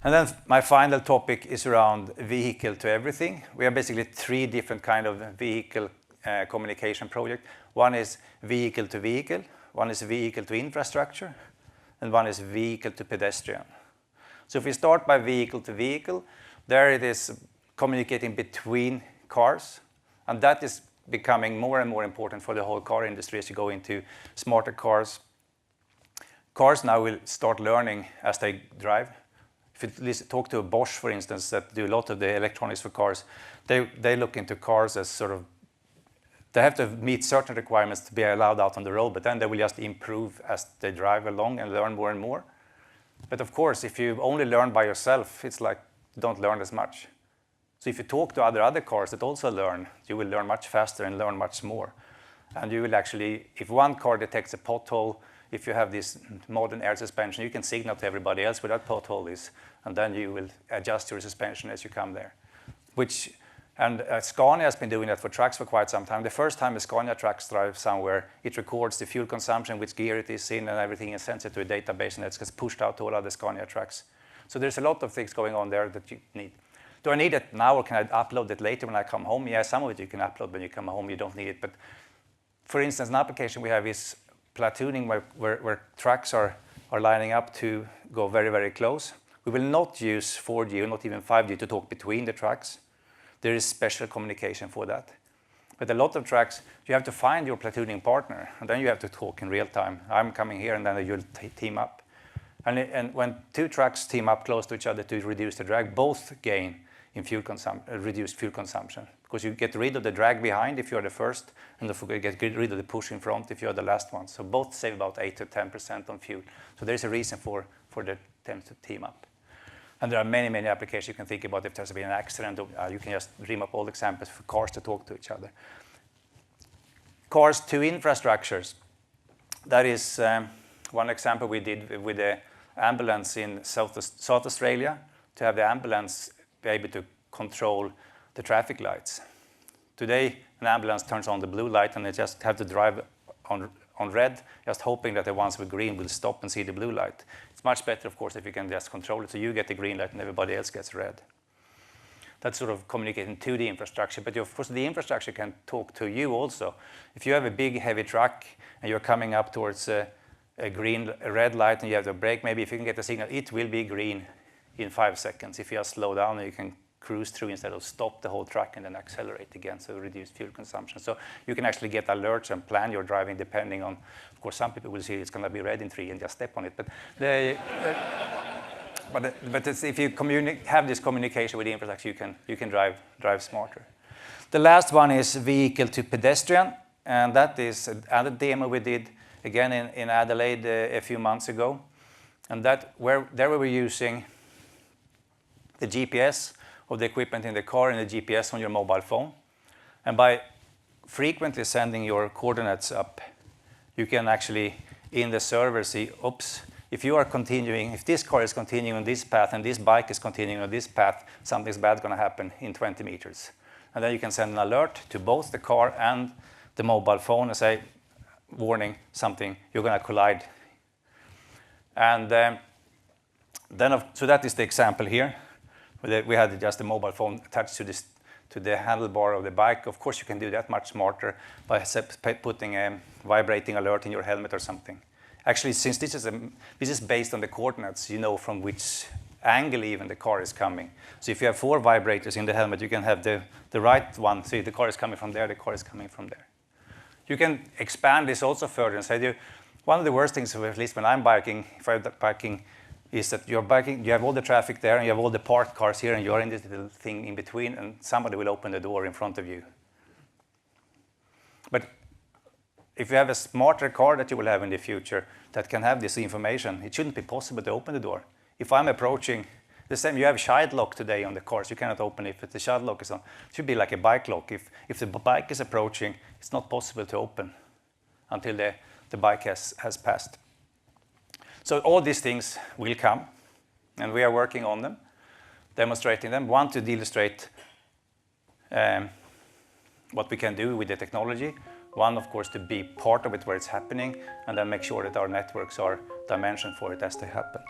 And then my final topic is around vehicle to everything. We have basically 3 different kind of vehicle communication project. One is vehicle to vehicle, one is vehicle to infrastructure, and one is vehicle to pedestrian. So if we start by vehicle to vehicle, there it is communicating between cars, and that is becoming more and more important for the whole car industry as you go into smarter cars. Cars now will start learning as they drive. If you talk to a Bosch, for instance, that do a lot of the electronics for cars, they look into cars as sort of, they have to meet certain requirements to be allowed out on the road, but then they will just improve as they drive along and learn more and more. But of course, if you only learn by yourself, it's like you don't learn as much. So if you talk to other cars that also learn, you will learn much faster and learn much more. And you will actually, if one car detects a pothole, if you have this modern air suspension, you can signal to everybody else where that pothole is, and then you will adjust your suspension as you come there. Scania has been doing that for trucks for quite some time. The first time a Scania truck drives somewhere, it records the fuel consumption, which gear it is in, and everything, and sends it to a database, and it gets pushed out to all other Scania trucks. So there's a lot of things going on there that you need. Do I need it now, or can I upload it later when I come home? Yeah, some of it you can upload when you come home. You don't need it. But for instance, an application we have is platooning, where trucks are lining up to go very, very close. We will not use 4G or not even 5G to talk between the trucks. There is special communication for that. But a lot of trucks, you have to find your platooning partner, and then you have to talk in real time. I'm coming here, and then you'll team up. And when 2 trucks team up close to each other to reduce the drag, both gain in reduced fuel consumption, because you get rid of the drag behind if you're the first, and you get rid of the push in front if you're the last one. So both save about 8 to 10% on fuel. So there's a reason for them to team up. And there are many, many applications you can think about if there's been an accident. You can just dream up all examples for cars to talk to each other. Cars to infrastructures. That is one example we did with the ambulance in South Australia, to have the ambulance be able to control the traffic lights. Today, an ambulance turns on the blue light, and they just have to drive on red, just hoping that the ones with green will stop and see the blue light. It's much better, of course, if you can just control it, so you get the green light and everybody else gets red. That's sort of communicating to the infrastructure, but of course the infrastructure can talk to you also. If you have a big heavy truck and you're coming up towards a red light and you have to brake, maybe if you can get the signal, it will be green in 5 seconds. If you just slow down, you can cruise through instead of stop the whole truck and then accelerate again, so reduce fuel consumption. So you can actually get alerts and plan your driving depending on, of course, some people will see it's going to be red in 3 and just step on it. But if you have this communication with the infrastructure, you can drive smarter. The last one is vehicle to pedestrian, and that is another demo we did again in Adelaide a few months ago, and there we were using the GPS of the equipment in the car and the GPS on your mobile phone. And by frequently sending your coordinates up, you can actually, in the server, see, oops, if this car is continuing on this path and this bike is continuing on this path, something's bad going to happen in 20 meters. And then you can send an alert to both the car and the mobile phone and say, warning, you're going to collide. And so that is the example here. We had just a mobile phone attached to the handlebar of the bike. Of course, you can do that much smarter by putting a vibrating alert in your helmet or something. Actually, since this is based on the coordinates, you know from which angle even the car is coming. So if you have 4 vibrators in the helmet, you can have the right one. See, the car is coming from there, the car is coming from there. You can expand this also further and say, one of the worst things, at least when I'm biking, if I'm biking, is that you're biking, you have all the traffic there, and you have all the parked cars here, and you're in this little thing in between, and somebody will open the door in front of you. But if you have a smarter car that you will have in the future that can have this information, it shouldn't be possible to open the door. If I'm approaching, the same, you have child lock today on the cars, you cannot open it if the child lock is on. It should be like a bike lock. If the bike is approaching, it's not possible to open until the bike has passed. So all these things will come, and we are working on them, demonstrating them. One, to illustrate what we can do with the technology. One, of course, to be part of it where it's happening, and then make sure that our networks are dimensioned for it as they happen.